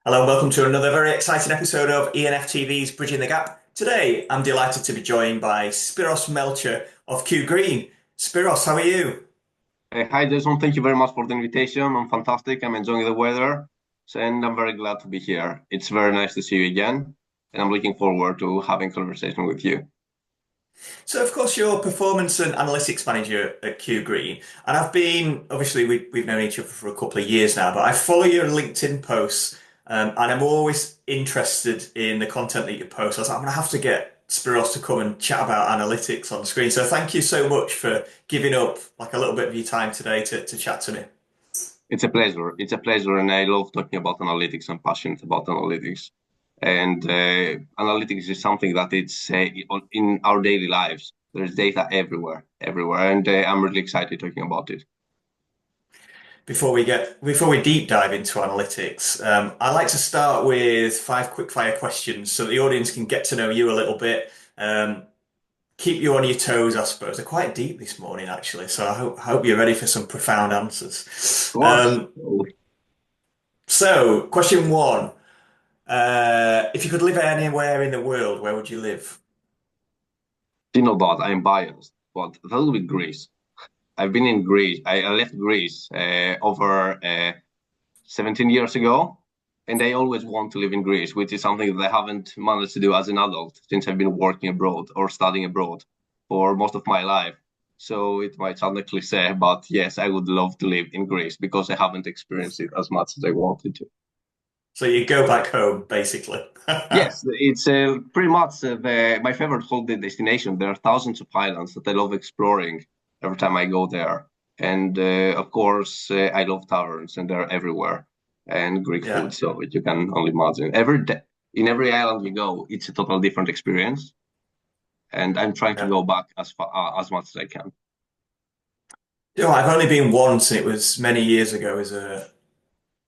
Hello and welcome to another very exciting episode of E&Ftv's Bridging the Gap. Today, I'm delighted to be joined by Spyros Melcher of Kew Green. Spyros, how are you? Hi, Jason. Thank you very much for the invitation. I'm fantastic. I'm enjoying the weather, and I'm very glad to be here. It's very nice to see you again, and I'm looking forward to having conversation with you. So, of course, you're Performance and Analytics Manager at Kew Green. And I've been, obviously, we've known each other for a couple of years now, but I follow your LinkedIn posts and I'm always interested in the content that you post. I was like, I'm going to have to get Spiros to come and chat about analytics on the screen. So, thank you so much for giving up like a little bit of your time today to chat to me. It's a pleasure. It's a pleasure, and I love talking about analytics. I'm passionate about analytics, and analytics is something that it's in our daily lives. There's data everywhere, everywhere, and I'm really excited talking about it. Before we deep dive into analytics, I like to start with five quick fire questions so the audience can get to know you a little bit. Keep you on your toes, I suppose. They're quite deep this morning, actually, so I hope you're ready for some profound answers. Of course. So, question one: if you could live anywhere in the world, where would you live? You know that I'm biased, but that will be Greece. I've been in Greece. I left Greece over 17 years ago, and I always want to live in Greece, which is something that I haven't managed to do as an adult since I've been working abroad or studying abroad for most of my life. So it might sound a cliche, but yes, I would love to live in Greece because I haven't experienced it as much as I wanted to. So you go back home, basically. Yes, it's pretty much my favorite holiday destination. There are thousands of islands that I love exploring every time I go there. And of course, I love taverns, and they're everywhere, and Greek Yeah, food. So you can only imagine. Every day, in every island you go, it's a total different experience. And I'm trying to yeah. go back as much as I can. You know, I've only been once, and it was many years ago as a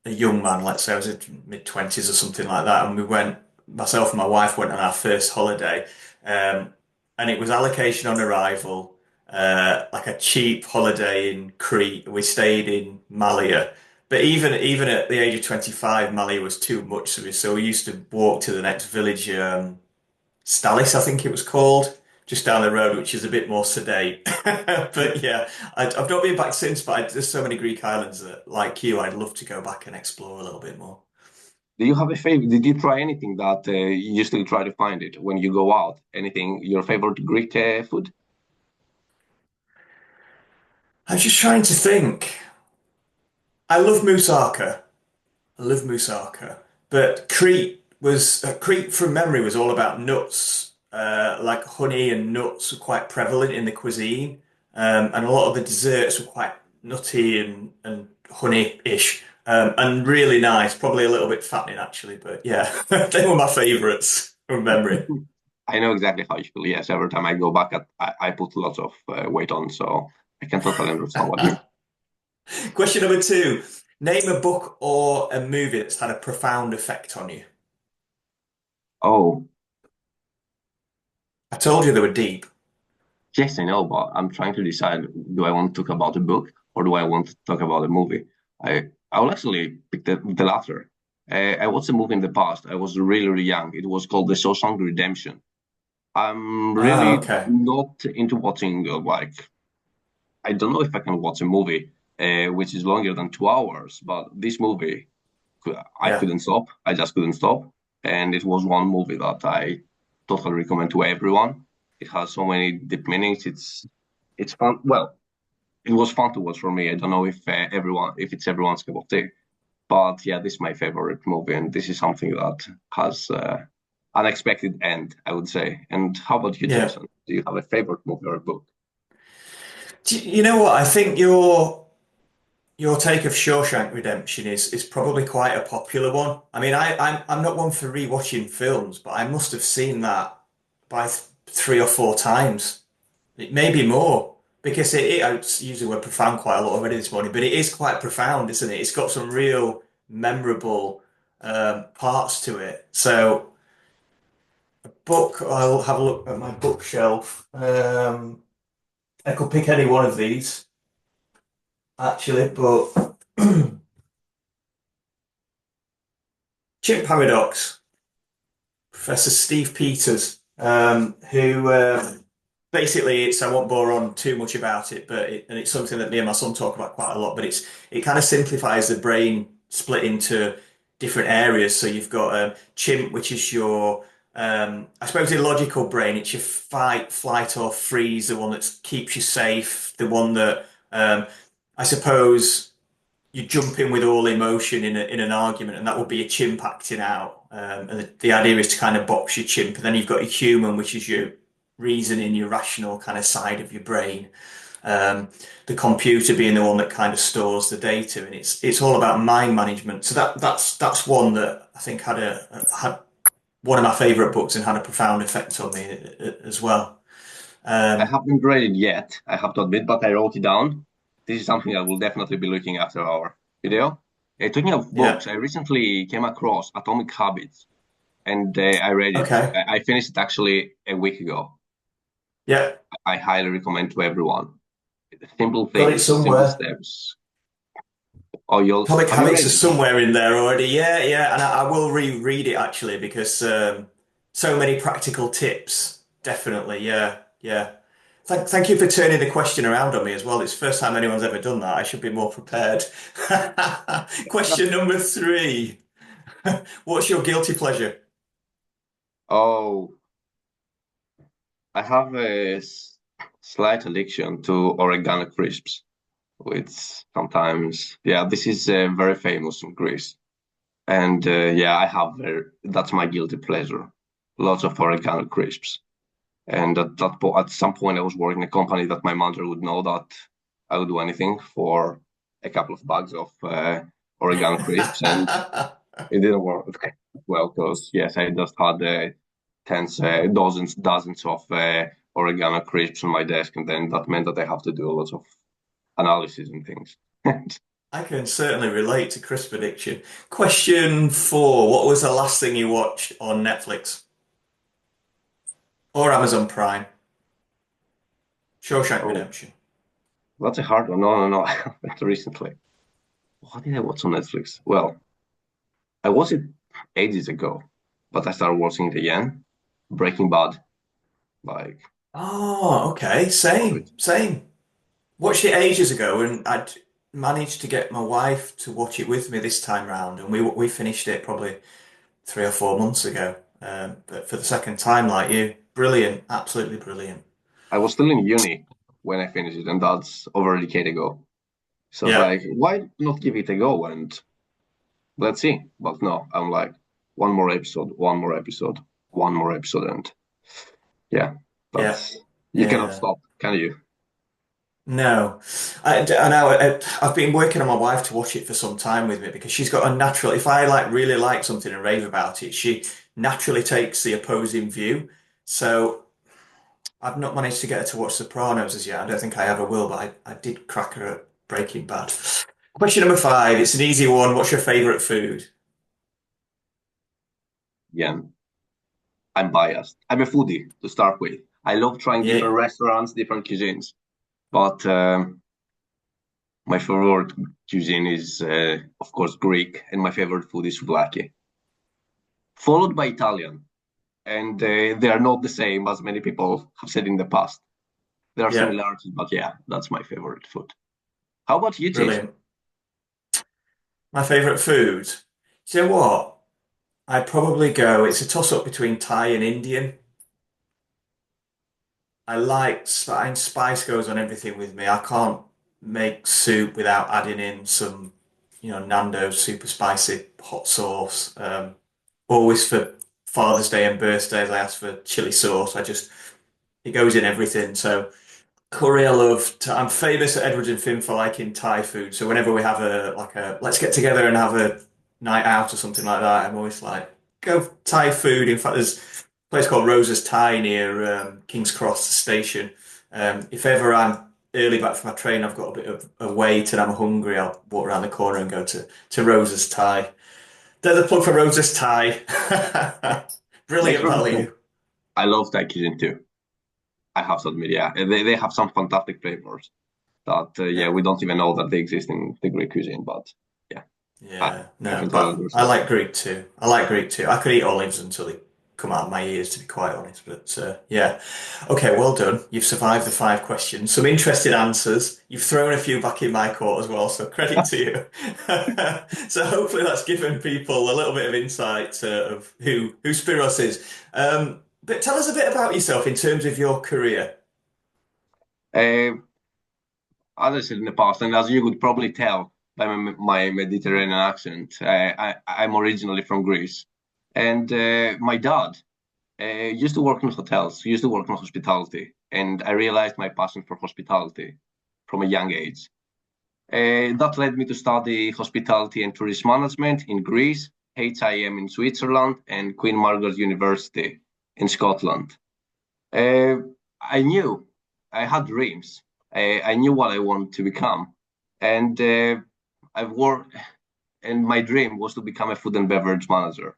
young man, let's say I was in mid-20s or something like that, and we went, myself and my wife went on our first holiday, um, and it was allocation on arrival, like a cheap holiday in Crete. We stayed in Malia, but even at the age of 25, Malia was too much for me, so we used to walk to the next village, Stalis, I think it was called, just down the road, which is a bit more sedate. But yeah, I've not been back since, but there's so many Greek islands that, like you, I'd love to go back and explore a little bit more. Do you have a favorite? Did you try anything that you still try to find it when you go out? Anything, your favorite Greek food? I'm just trying to think. I love moussaka. I love moussaka. But Crete from memory was all about nuts. Like honey and nuts were quite prevalent in the cuisine. And a lot of the desserts were quite nutty and honey-ish. And really nice, probably a little bit fattening actually, but yeah, they were my favorites from memory. I know exactly how you feel. Yes, every time I go back, I put lots of weight on, so I can totally understand what you mean. Question number two. Name a book or a movie that's had a profound effect on you. Oh, I told you they were deep. yes, I know, but I'm trying to decide: do I want to talk about a book or do I want to talk about a movie? I will actually pick the latter. I watched a movie in the past. I was really, really young. It was called The Shawshank Redemption. I'm Ah, really okay. not into watching I don't know if I can watch a movie which is longer than 2 hours, but this movie I Yeah. couldn't stop. I just couldn't stop, and it was one movie that I totally recommend to everyone. It has so many deep meanings. It's fun. Well, it was fun to watch for me. I don't know if it's everyone's cup of tea, but yeah, this is my favorite movie, and this is something that has unexpected end, I would say. And how about you, Yeah. Jason? Do you have a favorite movie or book? You know what? I think your take of Shawshank Redemption is probably quite a popular one. I mean, I'm not one for rewatching films, but I must have seen that by three or four times. It may be more because I was using the word profound quite a lot already this morning, but it is quite profound, isn't it? It's got some real memorable parts to it. So, book, I'll have a look at my bookshelf. I could pick any one of these actually, but Chimp paradox. Professor Steve Peters, who basically it's I won't bore on too much about it, but and it's something that me and my son talk about quite a lot. But it kind of simplifies the brain split into different areas. So you've got chimp, which is your I suppose illogical brain. It's your fight, flight, or freeze, the one that keeps you safe, the one that I suppose you jump in with all emotion in an argument, and that would be a chimp acting out. And the idea is to kind of box your chimp, and then you've got your human, which is your reasoning, your rational kind of side of your brain. The computer being the one that kind of stores the data, and it's all about mind management. So that's one that I think had one of my favourite books and had a profound effect on me as well. I Um, haven't read it yet, I have to admit, but I wrote it down. This is something I will definitely be looking after our video. Talking of yeah. books, I recently came across Atomic Habits, and I read it. Okay. I finished it actually a week ago. Yeah. I highly recommend to everyone. Simple Got it things, simple somewhere. steps. Oh, you'll Atomic have you Habits read is it? somewhere in there already. Yeah, yeah, and I will reread it actually because so many practical tips. Definitely, yeah, yeah. Thank you for turning the question around on me as well. It's the first time anyone's ever done that. I should be more prepared. Question number three. What's your guilty pleasure? Oh, I have a slight addiction to oregano crisps, which sometimes, yeah, this is very famous in Greece. And yeah, I have that's my guilty pleasure. Lots of oregano crisps. And at some point, I was working in a company that my mother would know that I would do anything for a couple of bags of oregano crisps, and it didn't work well because yes, I just had dozens of oregano crisps on my desk, and then that meant that I have to do lots of analysis and things. I can certainly relate to crisp addiction. Question four. What was the last thing you watched on Netflix or Amazon Prime? Shawshank Oh, Redemption. that's a hard one. No, no, no. Recently, what did I watch on Netflix? Well, I watched it ages ago, but I started watching it again. Breaking Bad, like Oh, okay. love it. Same. Watched it ages ago, and I'd managed to get my wife to watch it with me this time round, and we finished it probably 3 or 4 months ago. But for the second time, like you, brilliant, absolutely brilliant. I was still in uni when I finished it, and that's over a decade ago. So it's Yeah, like, why not give it a go and let's see? But no, I'm like, one more episode, one more episode, one more episode, and yeah, yeah, that's you cannot yeah. stop, can you? No, I know. I've been working on my wife to watch it for some time with me because she's got a natural. If I like really like something and rave about it, she naturally takes the opposing view. So I've not managed to get her to watch Sopranos as yet. I don't think I ever will, but I did crack her at Breaking Bad. Question number five. It's an easy one. What's your favorite food? Yeah, I'm biased. I'm a foodie to start with. I love trying Yeah, different restaurants, different cuisines, but my favorite cuisine is, of course, Greek, and my favorite food is souvlaki, followed by Italian. And they are not the same as many people have said in the past. There are yeah, similarities, but yeah, that's my favorite food. How about you, Jason? brilliant. My favorite food. You know what? I'd probably go. It's a toss-up between Thai and Indian. I like and spice goes on everything with me. I can't make soup without adding in some, Nando's super spicy hot sauce. Always for Father's Day and birthdays, I ask for chili sauce. It goes in everything. So curry, I love. I'm famous at Edwards and Finn for liking Thai food. So whenever we have let's get together and have a night out or something like that, I'm always like, go Thai food. In fact, there's a place called Rosa's Thai near King's Cross station. If ever I'm early back from my train, I've got a bit of a wait and I'm hungry, I'll walk around the corner and go to Rosa's Thai. There's a plug for Rosa's Thai. Makes Brilliant perfect sense. value. I love Thai cuisine too. I have to admit, yeah, they have some fantastic flavors that, yeah, Yeah. we don't even know that they exist in the Greek cuisine, but yeah. I, Yeah, I no, can totally but I understand. like Greek too. I like Greek too. I could eat olives until they come out of my ears, to be quite honest. But yeah, okay, well done. You've survived the 5 questions. Some interesting answers. You've thrown a few back in my court as well, so credit to you. So hopefully that's given people a little bit of insight of who Spyros is. But tell us a bit about yourself in terms of your career. Uh, as I said in the past, and as you could probably tell by my Mediterranean accent, I'm originally from Greece. And my dad used to work in hotels, used to work in hospitality. And I realized my passion for hospitality from a young age. That led me to study hospitality and tourism management in Greece, HIM in Switzerland, and Queen Margaret University in Scotland. Uh, I knew I had dreams. I knew what I wanted to become, and I've worked. And my dream was to become a food and beverage manager.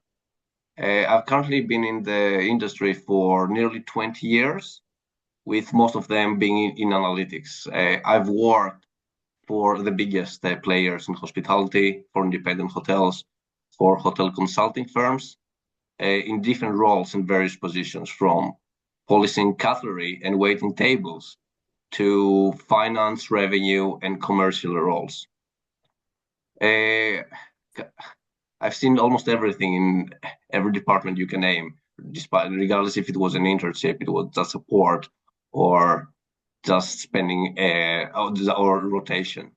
I've currently been in the industry for nearly 20 years, with most of them being in analytics. I've worked for the biggest players in hospitality, for independent hotels, for hotel consulting firms, in different roles and various positions, from policing cutlery and waiting tables to finance, revenue, and commercial roles. Uh, I've seen almost everything in every department you can name, despite regardless if it was an internship, it was just support, or just spending or rotation.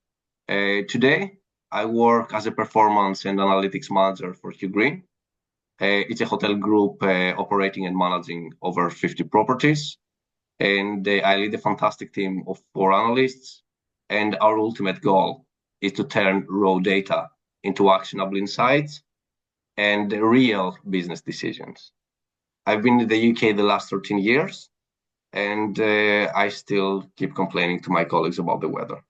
Today, I work as a performance and analytics manager for Kew Green. It's a hotel group operating and managing over 50 properties. And I lead a fantastic team of 4 analysts. And our ultimate goal is to turn raw data into actionable insights and real business decisions. I've been in the UK the last 13 years, and I still keep complaining to my colleagues about the weather.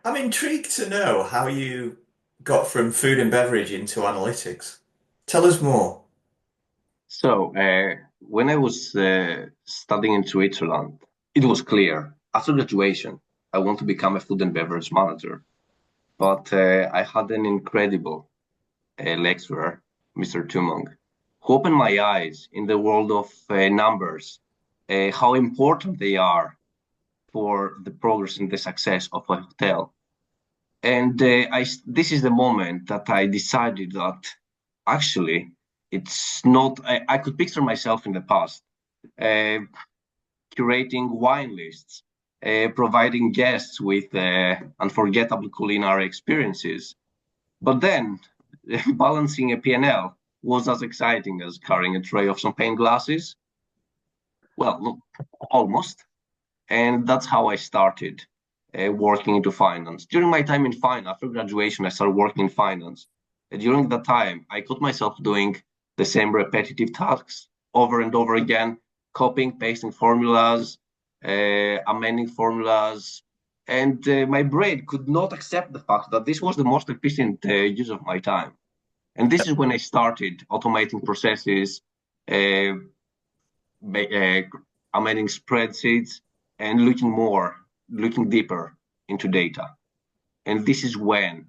I'm intrigued to know how you got from food and beverage into analytics. Tell us more. So, when I was studying in Switzerland, it was clear after graduation, I want to become a food and beverage manager. But I had an incredible lecturer, Mr. Tumong, who opened my eyes in the world of numbers, how important they are for the progress and the success of a hotel. And this is the moment that I decided that actually it's not, I could picture myself in the past, uh, curating wine lists, providing guests with unforgettable culinary experiences. But then balancing a P&L was as exciting as carrying a tray of champagne glasses. Well, almost. And that's how I started working into finance. During my time in finance, after graduation, I started working in finance. And during that time, I caught myself doing the same repetitive tasks over and over again, copying, pasting formulas, amending formulas. And my brain could not accept the fact that this was the most efficient use of my time. And this is when I started automating processes, uh, amending spreadsheets, and looking deeper into data. And this is when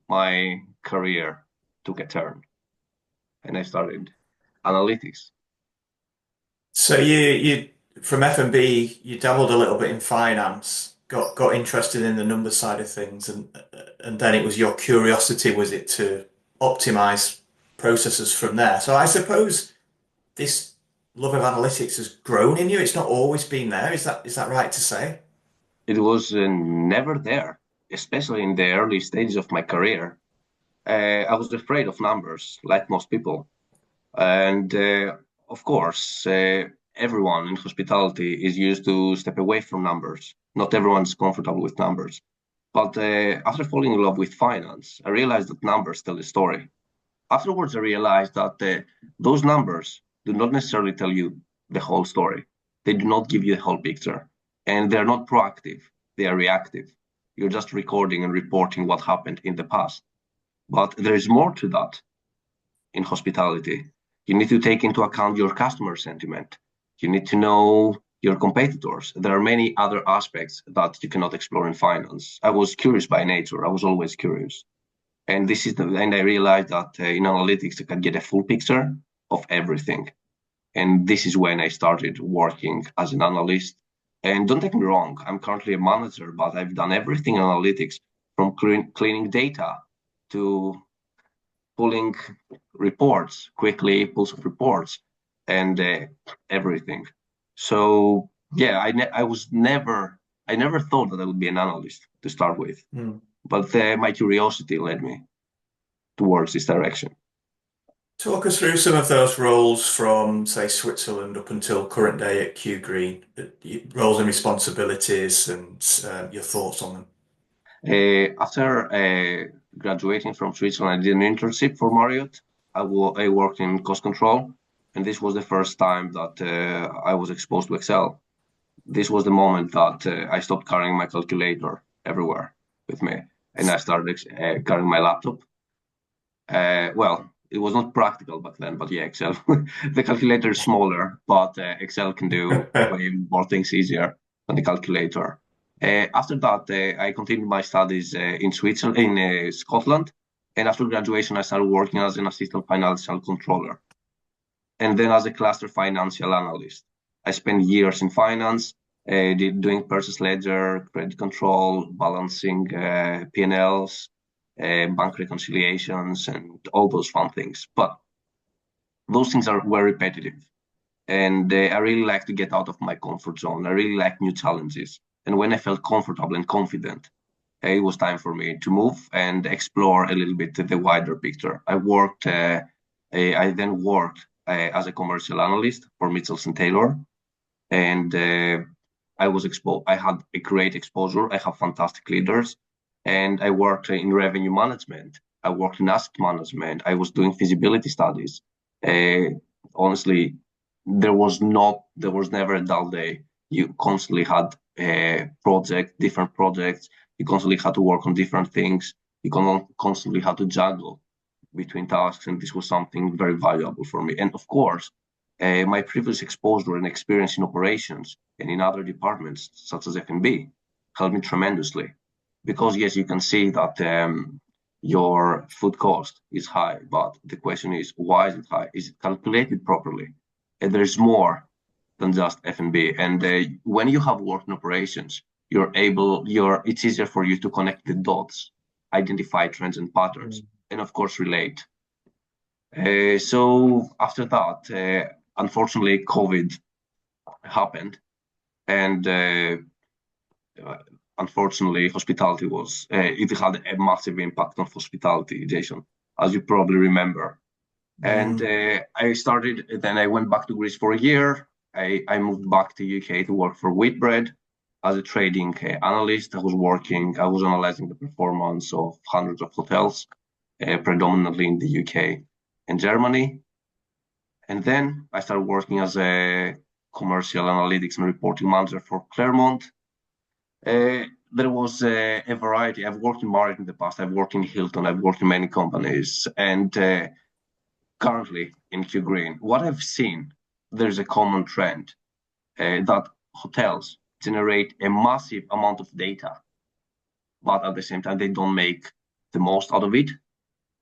my career took a turn and I started analytics. So you from F&B, you dabbled a little bit in finance, got interested in the numbers side of things, and then it was your curiosity, was it, to optimize processes from there? So I suppose this love of analytics has grown in you. It's not always been there. Is that right to say? It was never there, especially in the early stages of my career. I was afraid of numbers, like most people. And of course, everyone in hospitality is used to step away from numbers. Not everyone's comfortable with numbers. But after falling in love with finance, I realized that numbers tell a story. Afterwards, I realized that those numbers do not necessarily tell you the whole story. They do not give you the whole picture. And they're not proactive, they are reactive. You're just recording and reporting what happened in the past. But there is more to that in hospitality. You need to take into account your customer sentiment. You need to know your competitors. There are many other aspects that you cannot explore in finance. I was curious by nature. I was always curious. And and I realized that in analytics, you can get a full picture of everything. And this is when I started working as an analyst. And don't take me wrong, I'm currently a manager, but I've done everything in analytics from cleaning data to pulling reports, quickly pulls of reports and everything. So yeah, I never thought that I would be an analyst to start with, Mm. but my curiosity led me towards this direction. Talk us through some of those roles from, say, Switzerland up until current day at Kew Green, roles and responsibilities and your thoughts on them. After graduating from Switzerland, I did an internship for Marriott. I worked in cost control, and this was the first time that I was exposed to Excel. This was the moment that I stopped carrying my calculator everywhere with me, and I started carrying my laptop. Well, it was not practical back then, but yeah, Excel. The calculator is smaller, but Excel can do way more things easier than the calculator. After that, I continued my studies in Switzerland, in Scotland, and after graduation, I started working as an assistant financial controller, and then as a cluster financial analyst. I spent years in finance, doing purchase ledger, credit control, balancing P&Ls, bank reconciliations, and all those fun things. But those things were repetitive. And I really like to get out of my comfort zone. I really like new challenges. And when I felt comfortable and confident, it was time for me to move and explore a little bit the wider picture. I then worked as a commercial analyst for Mitchells and Taylor, and I was exposed. I had a great exposure. I have fantastic leaders, and I worked in revenue management. I worked in asset management. I was doing feasibility studies. Honestly, there was never a dull day. You constantly had different projects. You constantly had to work on different things. You constantly had to juggle between tasks, and this was something very valuable for me. And of course, my previous exposure and experience in operations and in other departments, such as F&B, helped me tremendously. Because yes, you can see that your food cost is high, but the question is, why is it high? Is it calculated properly? And there's more than just F&B. And when you have worked in operations, it's easier for you to connect the dots, identify trends and patterns, and of course relate. So after that, unfortunately, COVID happened, and unfortunately, hospitality it had a massive impact on hospitality, Jason, as you probably remember. And then I went back to Greece for a year. I moved back to UK to work for Whitbread as a trading analyst. I was analyzing the performance of hundreds of hotels, predominantly in the UK and Germany. And then I started working as a commercial analytics and reporting manager for Claremont. There was a variety. I've worked in Marriott in the past. I've worked in Hilton. I've worked in many companies. And currently in Kew Green, what I've seen, there's a common trend that hotels generate a massive amount of data, but at the same time, they don't make the most out of it.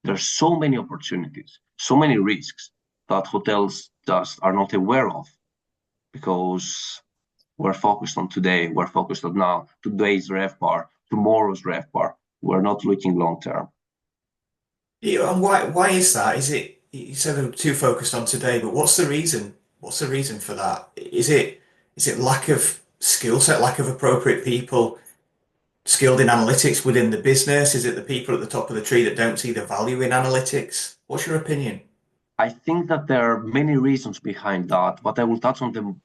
There's so many opportunities, so many risks that hotels just are not aware of because we're focused on today, we're focused on now, today's RevPAR, tomorrow's RevPAR. We're not looking long term. Yeah, and why is that? Is it you said they're too focused on today, but what's the reason? What's the reason for that? Is it lack of skill set, lack of appropriate people skilled in analytics within the business? Is it the people at the top of the tree that don't see the value in analytics? What's your opinion? I think that there are many reasons behind that, but I will touch on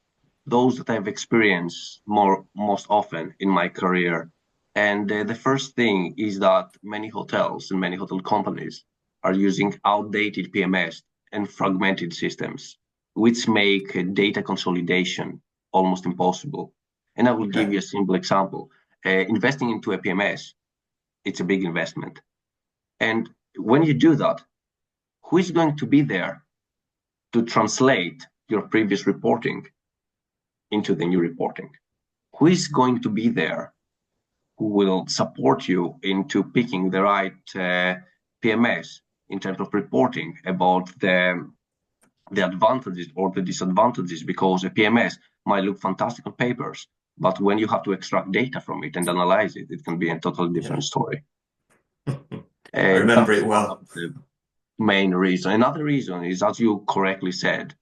those that I've experienced most often in my career. And the first thing is that many hotels and many hotel companies are using outdated PMS and fragmented systems, which make data consolidation almost impossible. And I will give Okay. you a simple example. Investing into a PMS, it's a big investment. And when you do that, who is going to be there to translate your previous reporting? into the new reporting? Who is going to be there who will support you into picking the right PMS in terms of reporting about the advantages or the disadvantages? Because a PMS might look fantastic on papers, but when you have to extract data from it and analyze it, it can be a totally different Yeah. story. I remember That's it one of well. the main reasons. Another reason is, as you correctly said,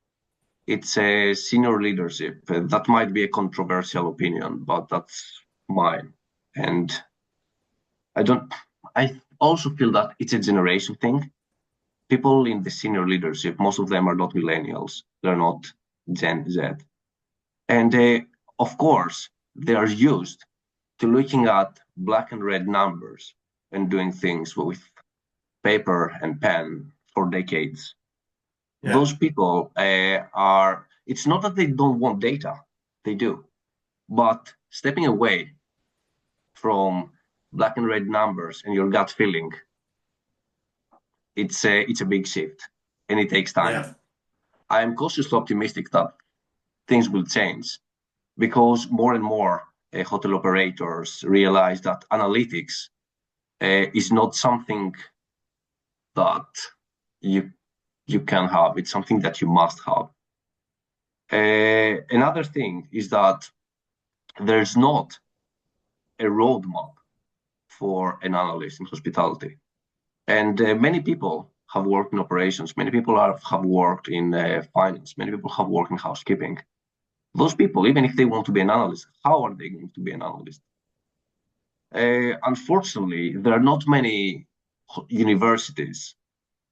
it's a senior leadership. That might be a controversial opinion, but that's mine. And I don't, I also feel that it's a generation thing. People in the senior leadership, most of them are not millennials. They're not Gen Z. And of course, they are used to looking at black and red numbers and doing things with paper and pen for decades. Yeah. Those people it's not that they don't want data, they do. But stepping away from black and red numbers and your gut feeling, it's a big shift and it takes Yeah. time. I am cautiously optimistic that things will change because more and more hotel operators realize that analytics is not something that you you can have. It's something that you must have. Another thing is that there's not a roadmap for an analyst in hospitality. And many people have worked in operations. Many people have worked in finance. Many people have worked in housekeeping. Those people, even if they want to be an analyst, how are they going to be an analyst? Unfortunately, there are not many universities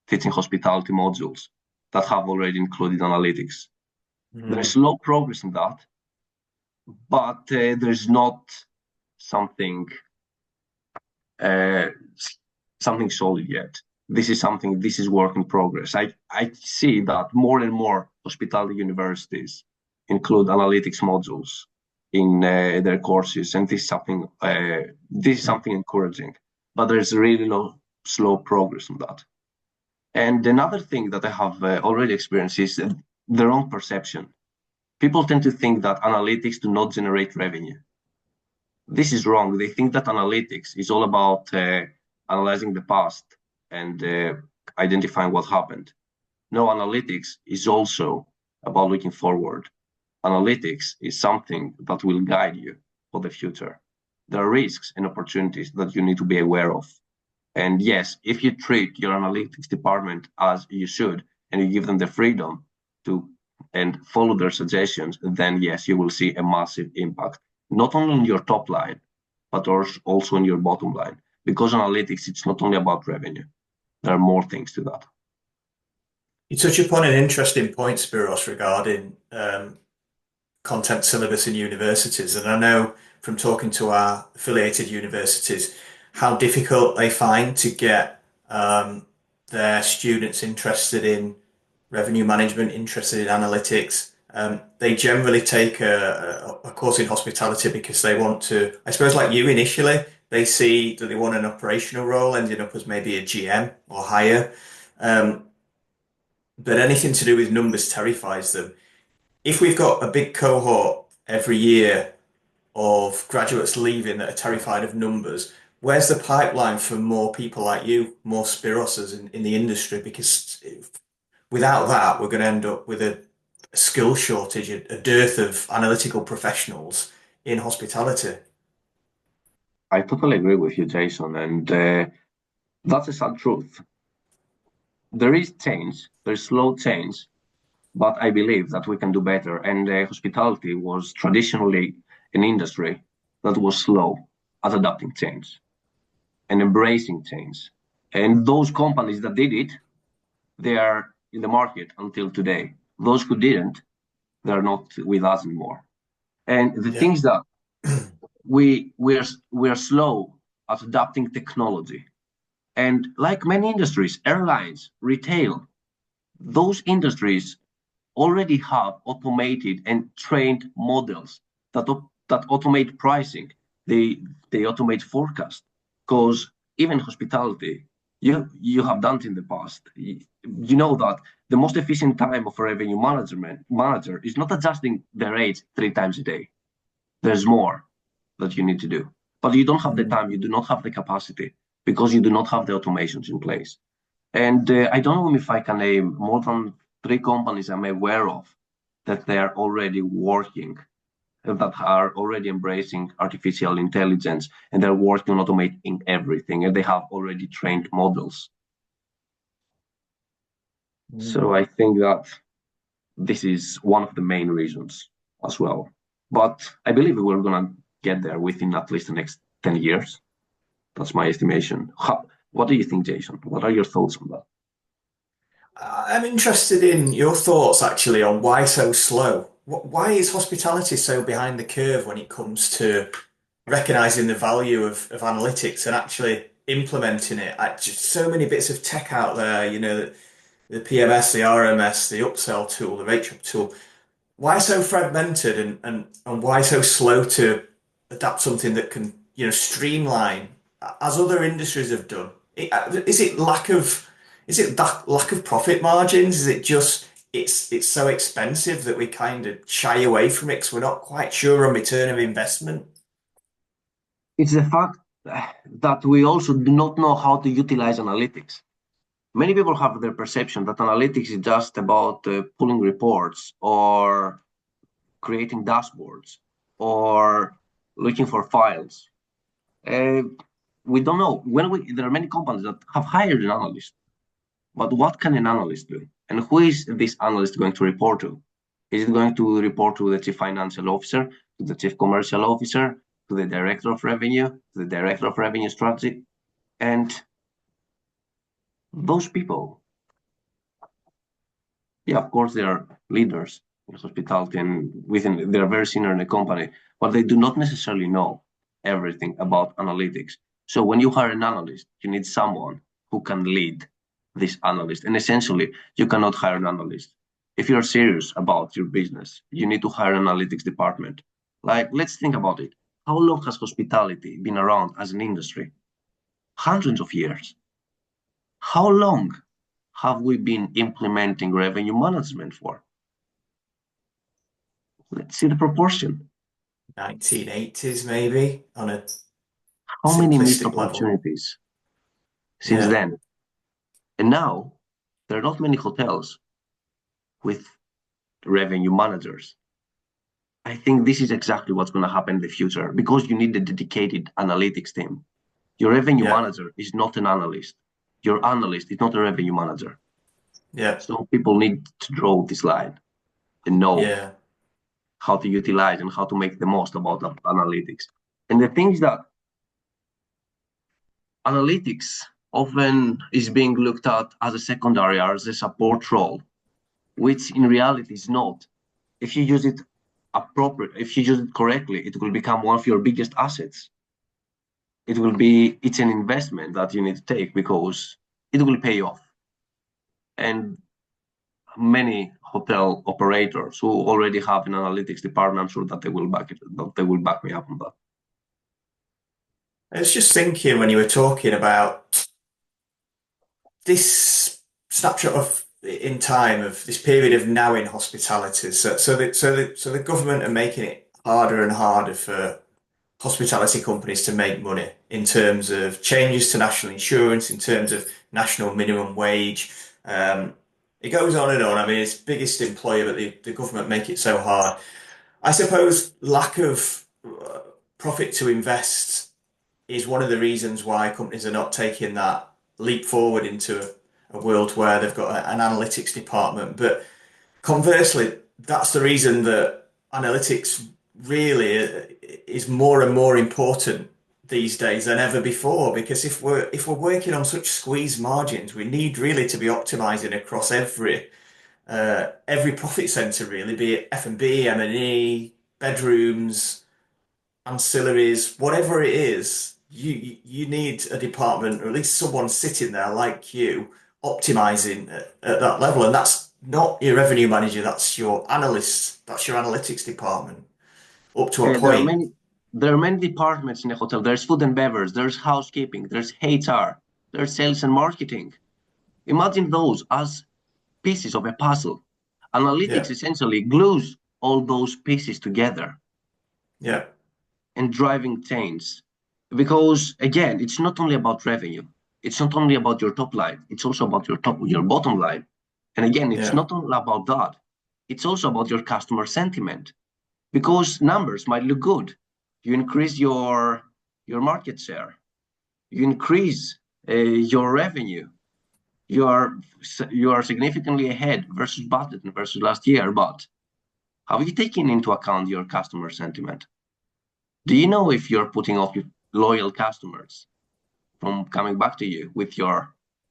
teaching hospitality modules that have already included analytics. There's Mm. slow progress in that, but there's not something uh, something solid yet. This is work in progress. I see that more and more hospitality universities include analytics modules in their courses, and this is something encouraging. But there's really slow progress on that. And another thing that I have already experienced is the wrong perception. People tend to think that analytics do not generate revenue. This is wrong. They think that analytics is all about analyzing the past and identifying what happened. No, analytics is also about looking forward. Analytics is something that will guide you for the future. There are risks and opportunities that you need to be aware of. And yes, if you treat your analytics department as you should, and you give them the freedom to and follow their suggestions, then yes, you will see a massive impact, not only on your top line, but also on your bottom line. Because analytics, it's not only about revenue. There are more things to that. You touch upon an interesting point, Spyros, regarding content syllabus in universities. And I know from talking to our affiliated universities how difficult they find to get their students interested in revenue management, interested in analytics. They generally take a course in hospitality because they want to, I suppose, like you initially, they see that they want an operational role, ending up as maybe a GM or higher. Um, but anything to do with numbers terrifies them. If we've got a big cohort every year of graduates leaving that are terrified of numbers, where's the pipeline for more people like you, more Spiroses in the industry? Because without that, we're going to end up with a skill shortage, a dearth of analytical professionals in hospitality. I totally agree with you, Jason, and that's a sad truth. There is change, there's slow change, but I believe that we can do better. And hospitality was traditionally an industry that was slow at adapting change and embracing change. And those companies that did it, they are in the market until today. Those who didn't, they're not with us anymore. And the Yeah. things that we are slow at adapting technology. And like many industries, airlines, retail, those industries already have automated and trained models that automate pricing. They automate forecast because even hospitality, you have done it in the past. You know that the most efficient time of a revenue management manager is not adjusting the rates 3 times a day. There's more that you need to do, but you don't have the Mm. time. You do not have the capacity because you do not have the automations in place. And I don't know if I can name more than 3 companies I'm aware of that they are already working, that are already embracing artificial intelligence, and they're working on automating everything, and they have already trained models. So Mm. I think that this is one of the main reasons as well. But I believe we're gonna get there within at least the next 10 years. That's my estimation. What do you think, Jason? What are your thoughts on that? I'm interested in your thoughts actually on why so slow. Why is hospitality so behind the curve when it comes to recognizing the value of analytics and actually implementing it? Just so many bits of tech out there, the PMS, the RMS, the upsell tool, the rate up tool. Why so fragmented and why so slow to adapt something that can, streamline as other industries have done? Is it is it that lack of profit margins? Is it just it's so expensive that we kind of shy away from it because we're not quite sure on return of investment? It's the fact that we also do not know how to utilize analytics. Many people have their perception that analytics is just about pulling reports or creating dashboards or looking for files. Uh, we don't know. There are many companies that have hired an analyst, but what can an analyst do? And who is this analyst going to report to? Is it going to report to the chief financial officer, to the chief commercial officer, to the director of revenue, to the director of revenue strategy? And those people, yeah, of course, they are leaders in hospitality and they're very senior in the company, but they do not necessarily know everything about analytics. So when you hire an analyst, you need someone who can lead this analyst. And essentially, you cannot hire an analyst. If you're serious about your business, you need to hire an analytics department. Like, let's think about it. How long has hospitality been around as an industry? Hundreds of years. How long have we been implementing revenue management for? Let's see the proportion. 1980s maybe on a How many missed simplistic level. opportunities since Yeah. then? And now there are not many hotels with revenue managers. I think this is exactly what's going to happen in the future because you need a dedicated analytics team. Your revenue Yeah. manager is not an analyst. Your analyst is not a revenue manager. Yeah. So people need to draw this line and know Yeah. how to utilize and how to make the most about analytics. And the thing is that analytics often is being looked at as a secondary or as a support role, which in reality is not. If you use it if you use it correctly, it will become one of your biggest assets. It's an investment that you need to take because it will pay off. And many hotel operators who already have an analytics department, I'm sure that they will back me up on that. I was just thinking when you were talking about this snapshot of in time of this period of now in hospitality. So the government are making it harder and harder for hospitality companies to make money in terms of changes to national insurance, in terms of national minimum wage. It goes on and on. I mean, it's biggest employer, but the government make it so hard. I suppose lack of profit to invest is one of the reasons why companies are not taking that leap forward into a world where they've got an analytics department. But conversely, that's the reason that analytics really is more and more important these days than ever before. Because if we're working on such squeezed margins, we need really to be optimizing across every profit center, really, be it F&B, M&E, bedrooms, ancillaries, whatever it is, you need a department or at least someone sitting there like you optimizing at that level. And that's not your revenue manager, that's your analyst, that's your analytics department up to a Uh, there are point. many there are many departments in a hotel. There's food and beverage, there's housekeeping, there's HR, there's sales and marketing. Imagine those as pieces of a puzzle. Analytics Yeah. essentially glues all those pieces together Yeah. and driving change. Because again, it's not only about revenue. It's not only about your top line. It's also about your bottom line. And again, it's Yeah. not only about that. It's also about your customer sentiment. Because numbers might look good. You increase your market share. You increase your revenue. You are significantly ahead versus budget and versus last year. But have you taken into account your customer sentiment? Do you know if you're putting off your loyal customers from coming back to you with your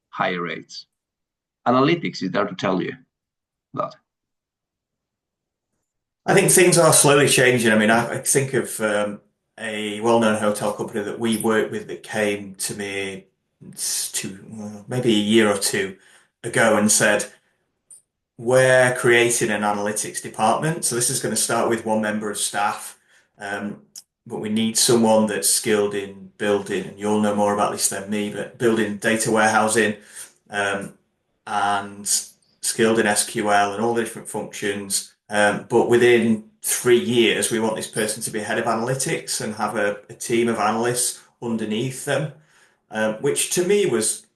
higher rates? Analytics is there to tell you that. I think things are slowly changing. I mean, I think of a well-known hotel company that we worked with that came to me maybe a year or two ago and said, we're creating an analytics department. So this is going to start with one member of staff, um, but we need someone that's skilled in building, and you'll know more about this than me, but building data warehousing, um, and skilled in SQL and all the different functions. But within 3 years, we want this person to be head of analytics and have a team of analysts underneath them, which to me was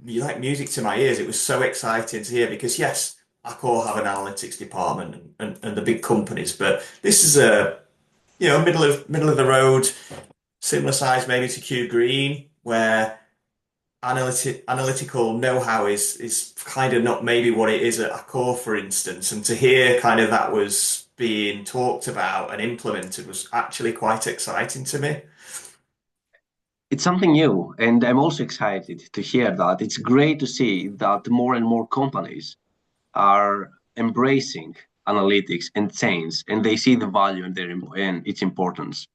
like music to my ears. It was so exciting to hear because yes, Accor have an analytics department and the big companies, but this is a middle of the road, similar size maybe to Kew Green, where analytical know-how is kind of not maybe what it is at Accor, for instance. And to hear kind of that was being talked about and implemented was actually quite exciting to me. It's something new, and I'm also excited to hear that. It's great to see that more and more companies are embracing analytics and change, and they see the value and its importance.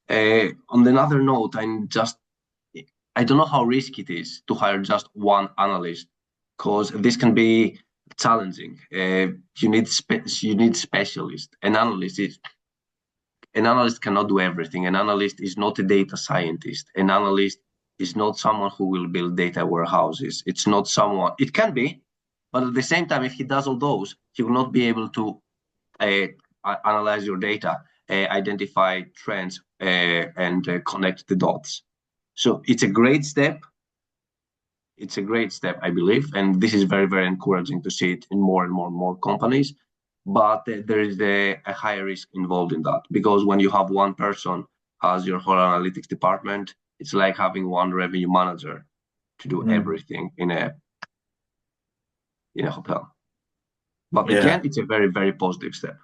On another note, I don't know how risky it is to hire just one analyst because this can be challenging. You need specialists. An analyst cannot do everything. An analyst is not a data scientist. An analyst is not someone who will build data warehouses. It's not someone. It can be, but at the same time, if he does all those, he will not be able to uh, analyze your data, identify trends, and connect the dots. So it's a great step. It's a great step, I believe, and this is very, very encouraging to see it in more and more companies. But there is a high risk involved in that because when you have one person as your whole analytics department, it's like having one revenue manager to do Mm. everything in a hotel. But again, Yeah. it's a very, very positive step.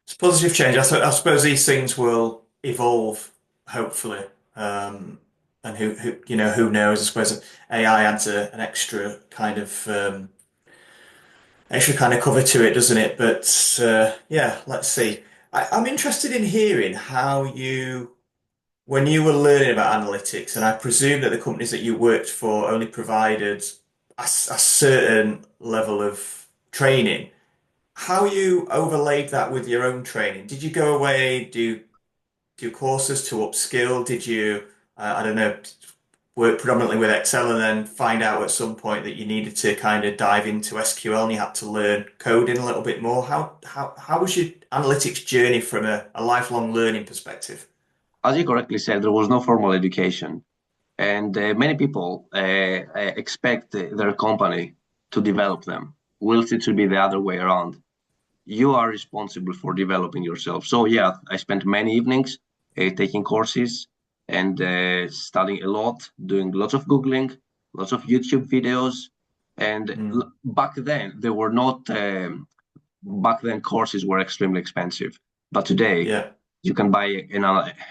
It's positive change. I suppose these things will evolve, hopefully. And who knows? I suppose AI adds an extra kind of cover to it, doesn't it? But yeah, let's see. I'm interested in hearing how when you were learning about analytics, and I presume that the companies that you worked for only provided a certain level of training. How you overlaid that with your own training? Did you go away, do courses to upskill? Did you, I don't know, work predominantly with Excel and then find out at some point that you needed to kind of dive into SQL and you had to learn coding a little bit more? How was your analytics journey from a lifelong learning perspective? As you correctly said, there was no formal education, and many people expect their company to develop them, whilst it should be the other way around. You are responsible for developing yourself. So yeah, I spent many evenings taking courses and studying a lot, doing lots of Googling, lots of YouTube videos. And Mm, back then, there were not, back then courses were extremely expensive. But today, yeah, you can buy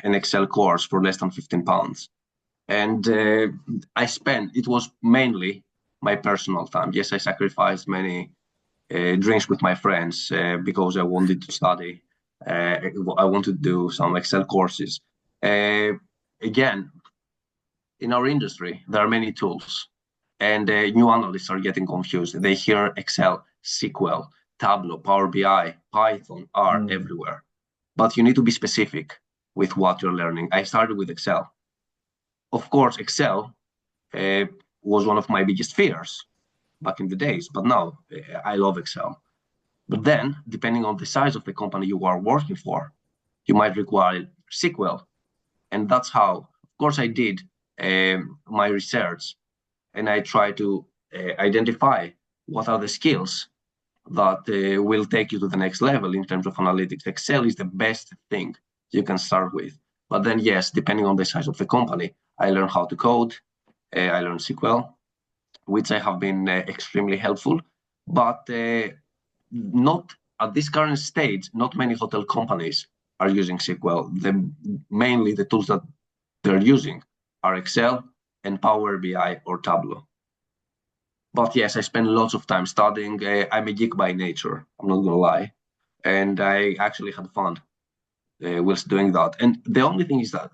an Excel course for less than £15. And it was mainly my personal time. Yes, I sacrificed many drinks with my friends because I wanted to study. I wanted to do some Excel courses. Uh, Again, in our industry, there are many tools, and new analysts are getting confused. They hear Excel, SQL, Tableau, Power BI, Python are mm, everywhere. But you need to be specific with what you're learning. I started with Excel. Of course, Excel uh, was one of my biggest fears back in the days. But now I love Excel. But then, depending on the size of the company you are working for, you might require SQL. And that's how, of course, I did my research and I try to identify what are the skills that will take you to the next level in terms of analytics. Excel is the best thing you can start with. But then, yes, depending on the size of the company, I learned how to code, I learned SQL, which I have been extremely helpful. But not at this current stage, not many hotel companies are using SQL. Mainly the tools that they're using are Excel and Power BI or Tableau. But yes, I spend lots of time studying. I'm a geek by nature, I'm not gonna lie. And I actually had fun whilst doing that. And the only thing is that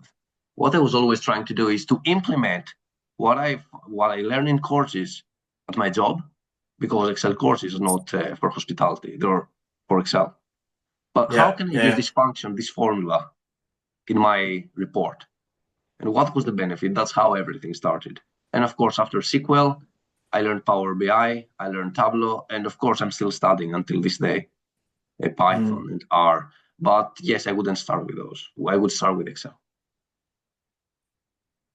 what I was always trying to do is to implement what I learn in courses at my job, because Excel courses are not for hospitality, they're for Excel. But how Yeah, can I use yeah. this function, this formula in my report? And what was the benefit? That's how everything started. And of course, after SQL, I learned Power BI, I learned Tableau, and of course, I'm still studying until this day, Mm. Python and R. But yes, I wouldn't start with those. I would start with Excel.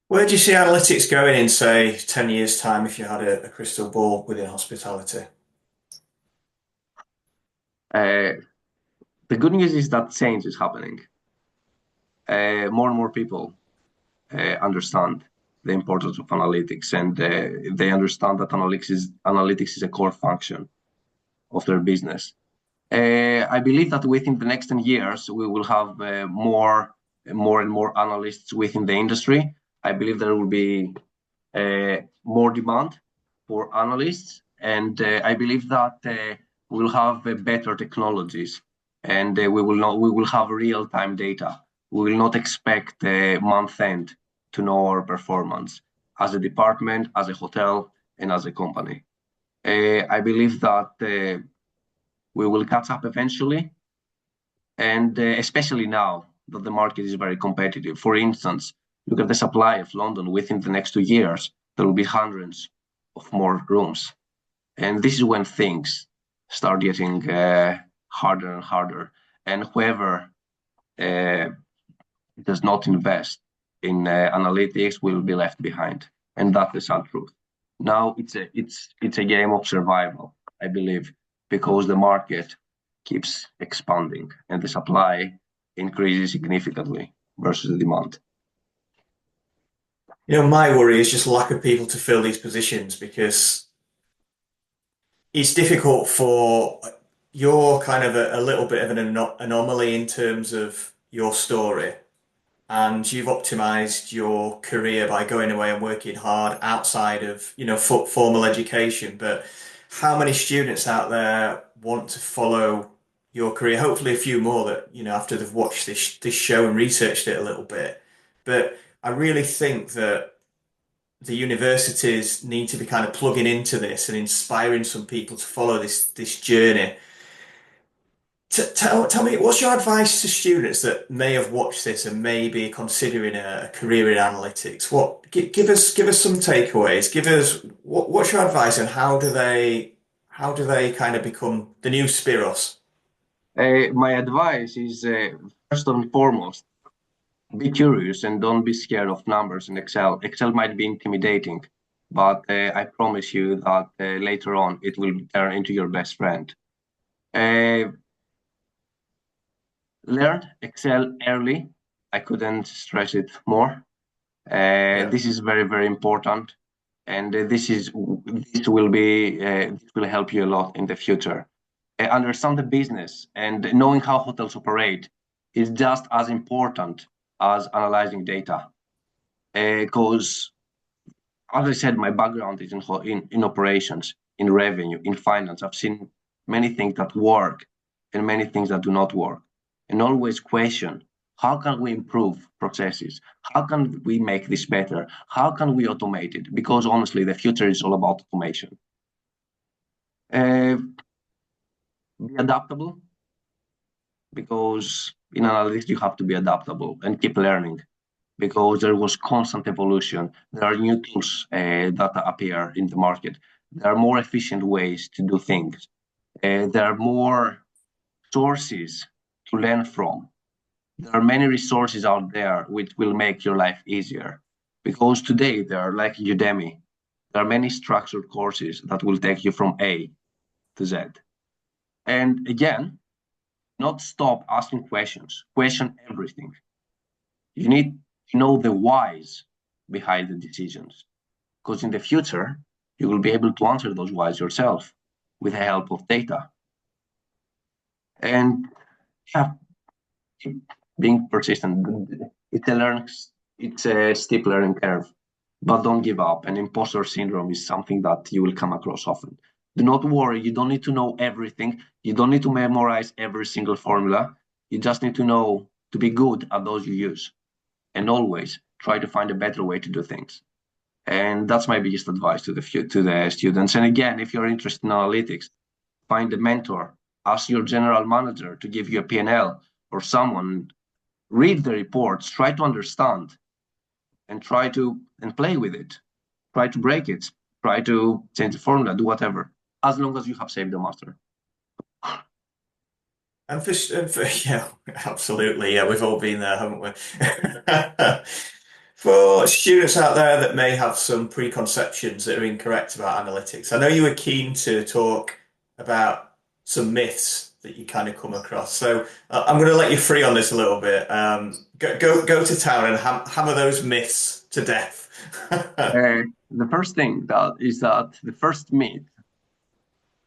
Where do you see analytics going in, say, 10 years' time if you had a crystal ball within hospitality? Uh, the good news is that change is happening. More and more people understand the importance of analytics, and they understand that analytics is a core function of their business. I believe that within the next 10 years, we will have more and more analysts within the industry. I believe there will be more demand for analysts, and I believe that we will have better technologies, and we will have real-time data. We will not expect month end to know our performance as a department, as a hotel, and as a company. I believe that we will catch up eventually, and especially now that the market is very competitive. For instance, look at the supply of London. Within the next 2 years, there will be hundreds of more rooms. And this is when things start getting harder and harder. And whoever uh, does not invest in analytics will be left behind. And that's the sad truth. Now it's a game of survival, I believe, because the market keeps expanding and the supply increases significantly versus the demand. My worry is just lack of people to fill these positions because it's difficult for you're kind of a little bit of an anomaly in terms of your story. And you've optimized your career by going away and working hard outside of, formal education. But how many students out there want to follow your career? Hopefully a few more that, after they've watched this show and researched it a little bit. But I really think that the universities need to be kind of plugging into this and inspiring some people to follow this journey. Tell me, what's your advice to students that may have watched this and may be considering a career in analytics? Give us some takeaways. Give us what's your advice and how do they kind of become the new Spyros? My advice is first and foremost, be curious and don't be scared of numbers in Excel. Excel might be intimidating, but I promise you that later on it will turn into your best friend. Uh, Learned Excel early. I couldn't stress it more. Yeah. This is very, very important, and this will help you a lot in the future. Understand the business and knowing how hotels operate is just as important as analyzing data. Because, as I said, my background is in operations, in revenue, in finance. I've seen many things that work and many things that do not work, and always question how can we improve processes? How can we make this better? How can we automate it? Because honestly, the future is all about automation. Uh, be adaptable, because in analytics you have to be adaptable and keep learning. because there was constant evolution. There are new tools that appear in the market. There are more efficient ways to do things. There are more sources to learn from. There are many resources out there which will make your life easier. Because today there are like Udemy, there are many structured courses that will take you from A to Z. And again, not stop asking questions, question everything. You need to know the whys behind the decisions, because in the future, you will be able to answer those whys yourself with the help of data. And yeah, being persistent, it's a steep learning curve, but don't give up. And imposter syndrome is something that you will come across often. Do not worry, you don't need to know everything. You don't need to memorize every single formula. You just need to know to be good at those you use. And always try to find a better way to do things. And that's my biggest advice to the students. And again, if you're interested in analytics, find a mentor, ask your general manager to give you a P&L or someone, read the reports, try to understand and play with it. Try to break it, try to change the formula, do whatever, as long as you have saved the master. Yeah, absolutely. Yeah, we've all been there, haven't we? For students out there that may have some preconceptions that are incorrect about analytics, I know you were keen to talk about some myths that you kind of come across. So I'm going to let you free on this a little bit. Go to town and hammer those myths to death. The first thing that the first myth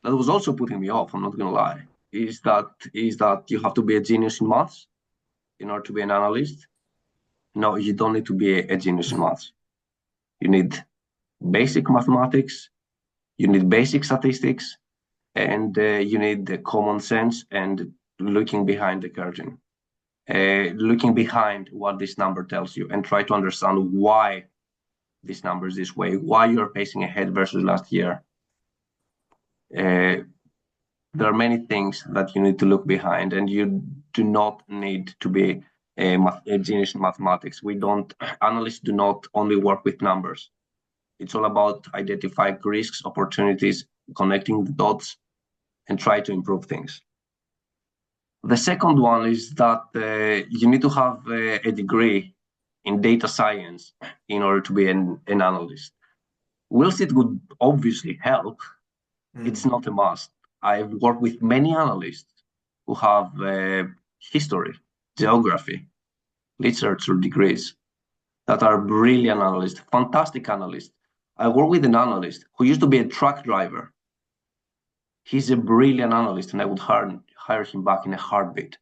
that was also putting me off, I'm not going to lie, is that you have to be a genius in maths in order to be an analyst. No, you don't need to be a genius in maths. You need basic mathematics, you need basic statistics, and you need the common sense and looking behind the curtain, looking behind what this number tells you, and try to understand why this number is this way, why you're pacing ahead versus last year. There are many things that you need to look behind, and you do not need to be a genius in mathematics. Analysts do not only work with numbers. It's all about identifying risks, opportunities, connecting the dots, and try to improve things. The second one is that you need to have a degree in data science in order to be an analyst. Whilst it would obviously help, it's not a must. I've worked with many analysts who have history, geography, literature degrees that are brilliant analysts, fantastic analysts. I work with an analyst who used to be a truck driver. He's a brilliant analyst, and I would hire him back in a heartbeat.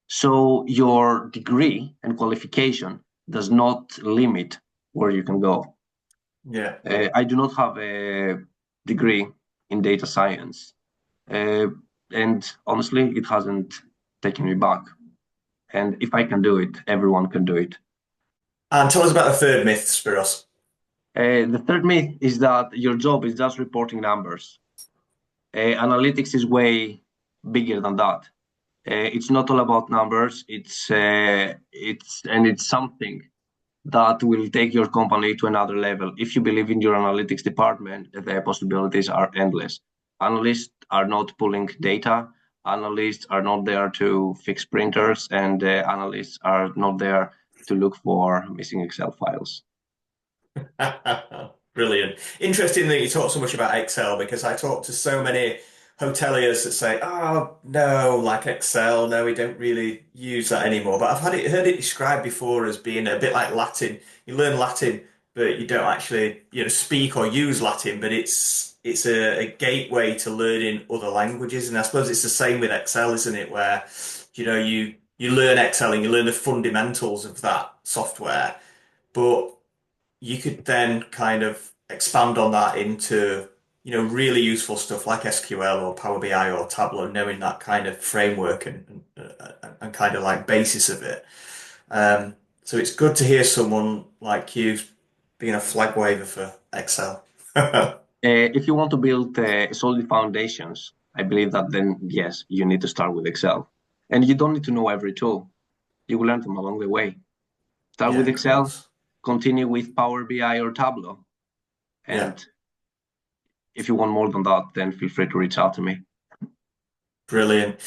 So your degree and qualification does not limit where you can go. Yeah. I do not have a degree in data science. And honestly, it hasn't taken me back. And if I can do it, everyone can do it. And tell us about the third myth, Spyros. The third myth is that your job is just reporting numbers. Analytics is way bigger than that. It's not all about numbers. It's something that will take your company to another level. If you believe in your analytics department, the possibilities are endless. Analysts are not pulling data. Analysts are not there to fix printers, and analysts are not there to look for missing Excel files. Brilliant. Interesting that you talk so much about Excel because I talk to so many hoteliers that say, "Oh no, like Excel, no, we don't really use that anymore." But I've heard it described before as being a bit like Latin. You learn Latin, but you don't actually, speak or use Latin. But it's a gateway to learning other languages, and I suppose it's the same with Excel, isn't it? Where you learn Excel and you learn the fundamentals of that software, but you could then kind of expand on that into, really useful stuff like SQL or Power BI or Tableau, knowing that kind of framework and kind of like basis of it. So it's good to hear someone like you being a flag waver for Excel. If you want to build solid foundations, I believe that then, yes, you need to start with Excel. And you don't need to know every tool. You will learn them along the way. Start Yeah, with of Excel, course. continue with Power BI or Tableau. Yeah. And if you want more than that, then feel free to reach out to me. Brilliant.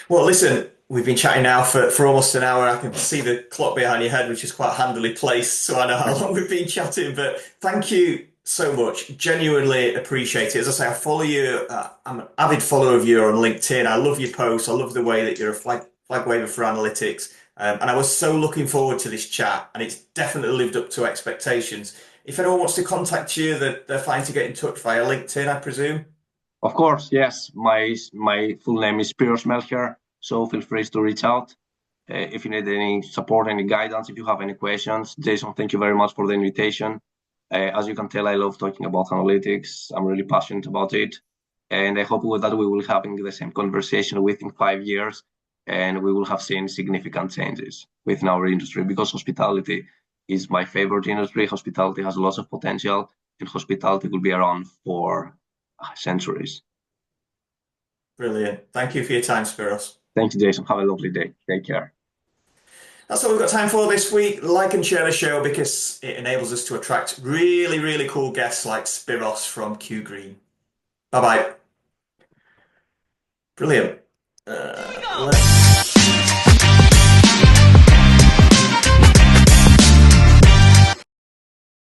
Well, listen, we've been chatting now for almost an hour. I can see the clock behind your head, which is quite handily placed, so I know how long we've been chatting. But thank you so much. Genuinely appreciate it. As I say, I follow you. I'm an avid follower of you on LinkedIn. I love your posts. I love the way that you're a flag waver for analytics. And I was so looking forward to this chat, and it's definitely lived up to expectations. If anyone wants to contact you, they're fine to get in touch via LinkedIn, I presume. Of course, yes. My full name is Spyros Melcher, so feel free to reach out. If you need any support, any guidance, if you have any questions. Jason, thank you very much for the invitation. As you can tell, I love talking about analytics. I'm really passionate about it. And I hope that we will having the same conversation within 5 years, and we will have seen significant changes within our industry because hospitality is my favorite industry. Hospitality has lots of potential, and hospitality will be around for centuries. Brilliant. Thank you for your time, Spiros. Thank you, Jason. Have a lovely day. Take care. That's all we've got time for this week. Like and share the show because it enables us to attract really, really cool guests like Spiros from Kew Green. Bye bye. Brilliant. Let's